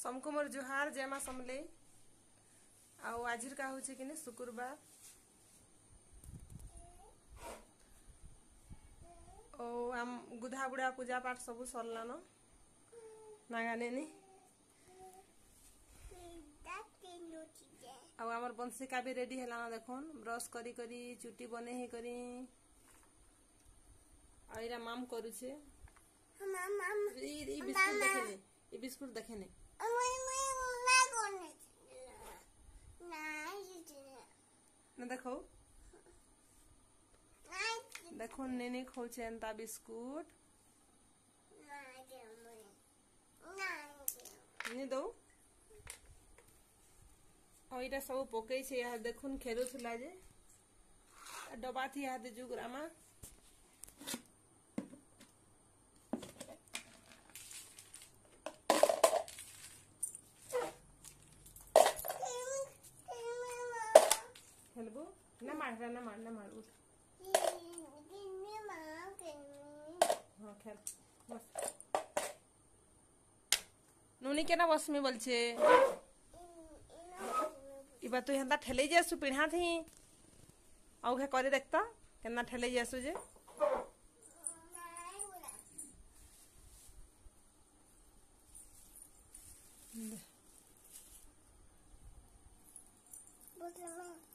समको मोर जुहार जय मां समले आउ आजिर का होचे कि शुक्रवार ओ आम गुधा बुढ़ा पूजा पाठ सब सरलान नागानेनी आउ आमर बंशिका भी रेडी है देखुन ब्रश करी करी चुटी बने ही करी आइरा माम करूछे बिस्कुट देखेने ना देखो देखो नेने खोचे एंता बिस्कुट नहीं दो और इटा सब पकई छे यहाँ देखुन खेलुला जे डबा थी यहाँ जुगरामा खेलबो ना मार उठ हाँ खेल बस नुनी केना बस में बोलछे इबा तू हेंता ठेले जासु पिढ़ा थी आउ हे करे देखता केना ठेले जासु जे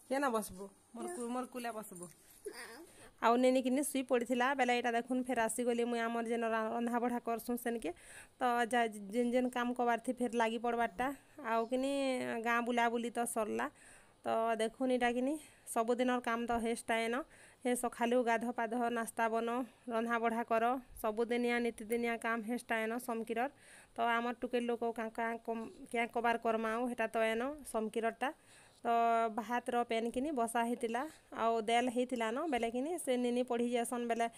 केना बसबो मोर कुला बसबो आउ नेनी किने सुई पड़ीला बेला यहाँ देखुन फेर आसीगली मुई आमर जेन रंधा बढ़ा करसुँ सेनके तो जेन जेन काम कबार थी फेर लगी पड़बारटा आउ किनी गाँ बुला बुली तो सरला तो देखुन इटा किनी सबुदिन काम तो हेस्टाएन हे सखालू गाध पाध नास्ता बन रंधा बढ़ा कर सबुदिनिया नीतिदिनिया काम हेस्टाएन समकीर तो आमर टुकेल लोक क्या कबार करमाऊ हेटा तो एन समकीरटा तो भात रो पेन किनी बसा होता आउ देल होता न बेले किनी से निनी पढ़ी जासन बेले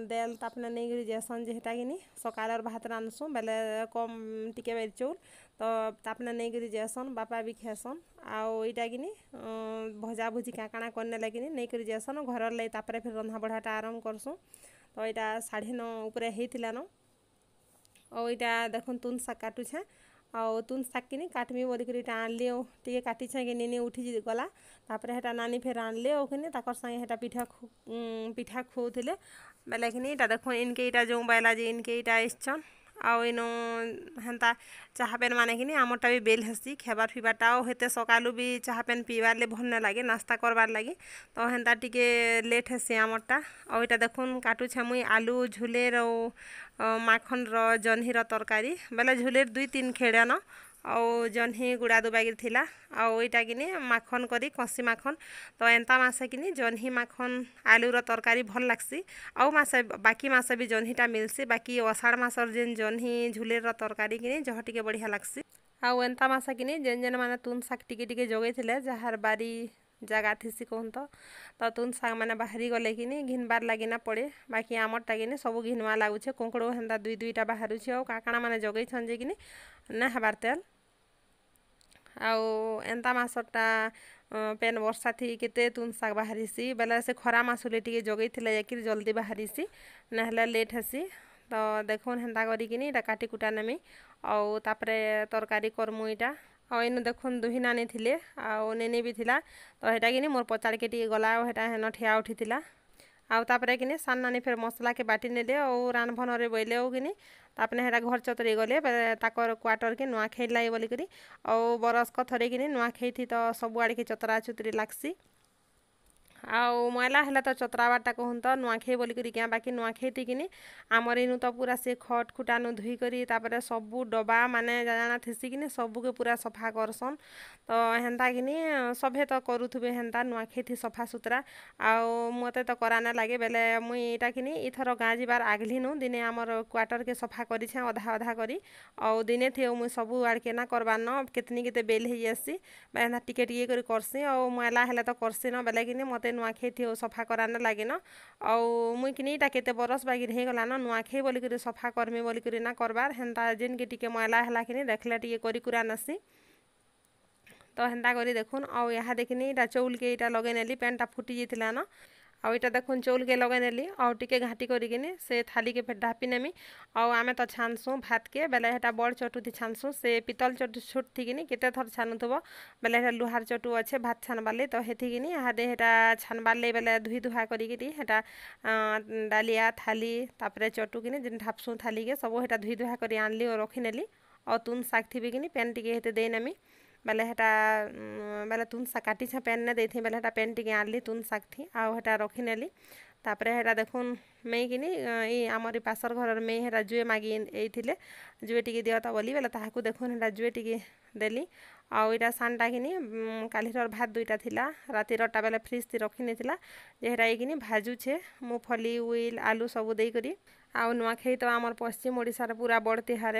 देल तापने नहीं गिरी जासन जेटा किनी सकाल भात रांधसुँ बेले कम टिके बेर चौल तो तापने नहीं गिरी जासन बापा भी खेसन आउ इटा किनी भजा भुजी काकाणा करने लगे नहीं करी जासन घर लगे तापर फिर रंधा बढ़ाटा आरम्भ करसुँ तो यहाँ 9:30 उपरे होता न और यहाँ देखुन तुन शाग काटुछे आउ तुन शाग किनी काटमी बोलिकी आनली टे काटी छे निनी उठी गला तापर हेटा नानी फेर आनले और कि ताकर संगे हेटा पिठा खुले बेले कि देखो इनके इटा जो बैला जे इनके इटा आइछन आउ इन हेन्ता चाहा पेन माने कि आमरटा भी बेल हेसी खेबार पीबारटा हेते सकालू भी चाहा पेन पीबार ले भल न लगे नास्ता करबार लगी तो हेन्ता टिके लेट हेसी आमरटा और इटा देखुन काटुछे मुई आलू झुलेर माखन रो जह्नीर तरकारी बेले झुलेर 2-3 खेड़ा न और जह्नी गुड़ा दुबागिर थिला आउ इटा किनी माखन करी कसी माखन तो एंता मासे किनी जह्नी माखन आलूर तरकारी भल लागसी आउ मासे बाकी मासे भी जह्नीटा मिलसी बाकी अषाढ़ मासर जेन जह्नी झुलेर तरकारी किनी जह टिके बढ़िया लागसी आउ एंता मासे किनी जेन जेन माने तुन शाग टिके टिके जगै थिले जहार बारी जगह थी कहूँ तो तुन शाग मैंने बाहरी गले कि घिनबार लगी ना पड़े बाकी आमरटा कि सब घिनवा लगुचे कुंकड़ो हेन्ता 2-2टा बाहर और काकाणा मैंने जगै छन जे कि ना हबार तेल आउ एंता मासटा पेन वर्षा थी केते तुन शाग बाहरीसी बेले से खरा मासुले टिके जगै थिले जाकि जल्दी बाहरीसी नहले लेट हेसी तो देखुन हेन्ता करिकिनी इटा काटी कुटा नेमी आउ तापरे तरकारी करमु इटा और इन देखुन दुही नानी थिले आउ नेनी भी थिला तो हेटा कि मोर पचाड़ के टिके गला हेटा हेन ठिया उठी थिला आउ तापरे कि सान नानी फेर मसला के बाटी नेले और रानभनरे बोइले कि तापने हेटा घर चतरी गले ताकर क्वार्टर के नुआखाई लाई बोलिकी और बरस थरे कि नुआखाई थी तो सबुआड़े के चतरा चुतरी लागसी आउ मैला है तो चतराबारटा कहूँ तो नुआखाई बोलिकी क्या बाकी नुआखाई थी कि आमर इनु तो पूरा से खट खुटानु धुई करी तापर सबू डबा माने जाना थीसी कि सबू के पूरा सफा करसन तो हेन्ता कि सभे तो करुथुबे हेन्ता नुआखाई थी सफा सुतरा आउ मते तो कराना लगे बेले मुई इटा कि इथर गाँ जीबार आगलिनु दिने आमर क्वार्टर के सफा करी अधा अधा करी आउ दिने थे मुई सबू आड़के ना करबार न केतनी केते बेल हो जासी हेन्ता टिके टिके करी करसी और मैला है तो करसी न बेले कि मते नुआखाई थी सफा कराना लगे न आउ मुई कि केते बरस बागिर हो गला न नुआखाई बोलिकी सफा करमी बोलिकी ना करबार हेन्ता जेन के टिके मैला है कि देखले टिके करी कुरा नसी तो हेन्ता करी देखुन आउ यहाँ देखिनी इटा चौल के इटा लगे नेली पेनटा फुटी जाइतिला न आउ इटा देखुन चौल के लगे नेली आउ टिके घाटी करिकिनी से थाली के फेर ढापी नेमी आउ आमे तो छानसु भात के बेले हेटा बड़ चटु थी छानसु से पितल चटु छोट थिकिनी केते थर छानुथबो बेले हेटा लुहार चटु अच्छे भात छानबाले तो हेथिकिनी हादे हेटा छानबाले बेले धुई धुआ करिकिनी हेटा डालिया थाली तापरे चटु किनी जिन ढापसु थाली के सब हेटा धुई धुआ करी आनली और रखी नेली और तुन साग थी किनी पेन टिके हेते दे नेमी बेले हेटा बेले तुन सा काटी छा पेन ने देथी बेले हेटा पेन टिके आनली तुन साग थी आ हेटा रखी नेली तापरे हेटा देखुन मैं किनी ई आमरी पासर घर में हेटा जुए मागी एइथिले जुए टिके दियता बोली बेले ताहाकू देखुन हेटा जुए टिके देली आउ इटा सानटा किनी कालीर भात दुईटा थिला रातिरटा बेले फ्रिज थी रखी नेथिला जे हेटा किनी भाजु छे मुफली उइल आलू सब देई करी आउ नुआखाई तो आमर पश्चिम ओडिसा रे पूरा बड़ तिहार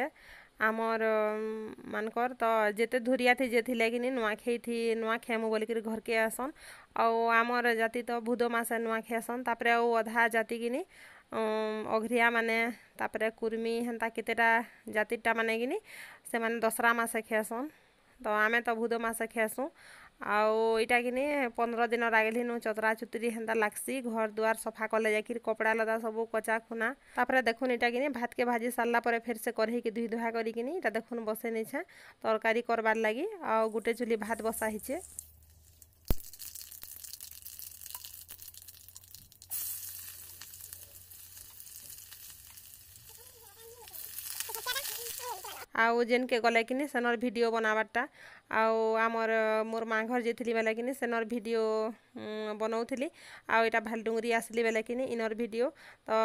आमर मानकर तो जेते धुरिया थी जे थिले किनी नुआखाई थी नुआ खेमु बोली कर घर के आसन आउ आमर जाति तो भूदो मासे नुआ खेसन तापरे आउ अधा जाति किनी अघरिया माने तापरे कुर्मी हेंता केतेटा जातिटा माने किनी से माने दसरा मासे खेसन तो आमे तो भूदो मासे खेसु आउ इटा किनी 15 दिन आगे नु चतरा चुतरी हेंता लागसी घर दुआर सफा कले जाकिर कपड़ा लदा सब कचा खुना तापरे देखुन इटा किनी भात के भाजी सारला परे फिर से करही के धुई धुआ करी किनी इटा देखुन बसे नै छे तरकारी करबार लागि आ गुटे चुली भात बसा हिचे आउ जेन के गले किनी सेनर वीडियो बनाबारटा आउ आमर मोर माँ घर जेथिली बेले किनी सेनर वीडियो बनाउथिली आउ इटा भालडुंगरी आसली बेले किनी इनर वीडियो तो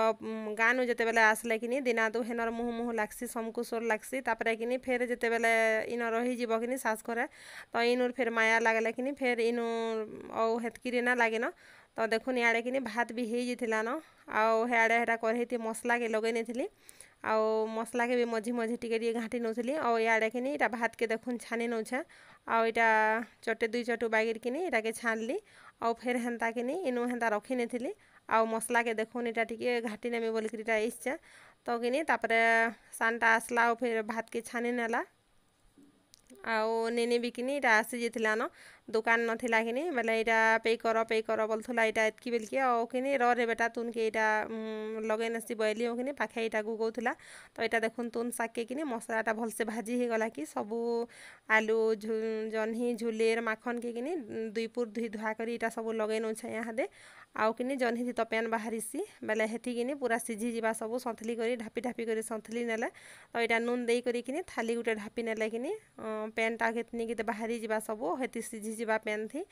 गानु जेते बेले आसले किनी दिना दु हेनर मुह मुह लागसी समकुसोर लागसी तापरे किनी फेर जेते बेले इन रही जीव किनी सास करे तो इनुर फेर माया लागले किनी फेर इनु औ हेतकिरी ना लागे न तो देखुन याडे किनी भात भी हेई जिथिला न आउ हेडे हेडा करहिती मसला के लगै नेथिली आउ मसला के भी मझी मझी टिके टिके घाटी नौथिली आउ याडे किनी इटा भात के देखुन छानी नौछे आउ इटा चटे दुई चटु बागिर किनी इटा के छानली आउ फेर हेंता किनी इनु हेंता रखी नेथिली आउ मसला के देखुन इटा टिके घाटी नेमी बोली किटा इच्छा तो किनी तापरे सानटा आसला आउ फेर भात के छानी नेला आउ नेने भी किनी इटा आसी जेथिला न दुकान नथिला किनी बेले इटा पे कर बोलथुला इटा एतकी बेलके ओ किनी रे बेटा तुन के इटा लगे नसी बयली ओ किनी पाखे इटा गुगौथुला तो इटा देखुन तुन साग के किनी मसलाटा भल से भाजी हे गला कि सबु आलू जन्ही झुलेर माखन के किनी दुई पुर धुई धुआ करी इटा सबु लगे नछे यहाँ दे आउ किनी जन्ही थी तो पेन बाहरीसी बेले हेथी किनी पूरा सिझी जीवा सबु संथली करी ढापी ढापी करी संथली नेले तो इटा नून देई करी किनी थाली गुटे ढापी नेले किनी पेन टा केतनी किते बाहरी जीवा सबु हेती सिझी जीवा पेन थी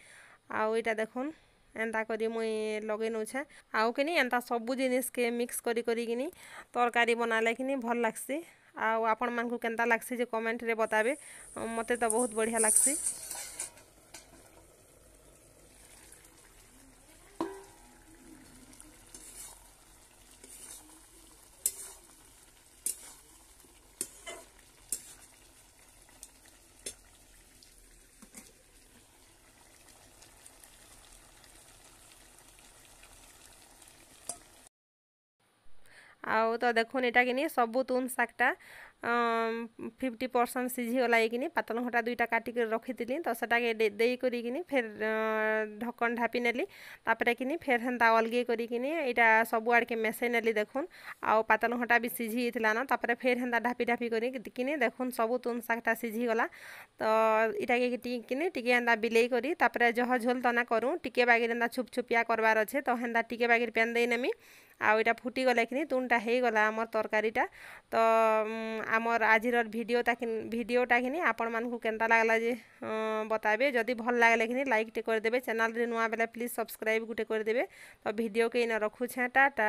आउ इटा देखुन एंता करी मुई लगे नौछे आउ किनी एंता सबु जिनिस के मिक्स करी करी किनी तरकारी बनाले किनी भल लागसी आउ आपण मानकु केनता लागसी जे कमेंट रे बताबे मते तो बहुत बढ़िया लागसी आउ तो देखुन इटा किनी सबु तुन सागटा 50% सिझी गला किनी पातल घटा दुईटा काटी कर रखी थी तो सेटा के देई करी किनी फिर ढक्कन ढापी नेली तापरे किनी फिर हेंता अलगे करी किनी इटा सबु आड़ के मेसे नेली देखुन आउ पातल घटा भी सिझी थिला न तापरे फिर हेंता ढापी ढापी करी किनी देखुन सबु तुन सागटा सिझी गला तो इटा के किनी टिके हेंता बिलेई करी तापरे जह झोल तना करू टिके बागिर हेंता छुप छुपिया करबार अच्छे तो हेंता टिके बागिर पेन देई नेमी आउ इटा फुटी गले किनी तुनटा हेई गला हमर तरकारीटा तो आमर आजिर भिडियोटा किनी आपण मानकु केनता लागला जे बताबे जदि भल लागले किनी लाइक टे कर देबे चैनल रे नुआ बेले प्लीज सब्सक्राइब गुटे कर देबे तो वीडियो के इन रखु छे टाटा।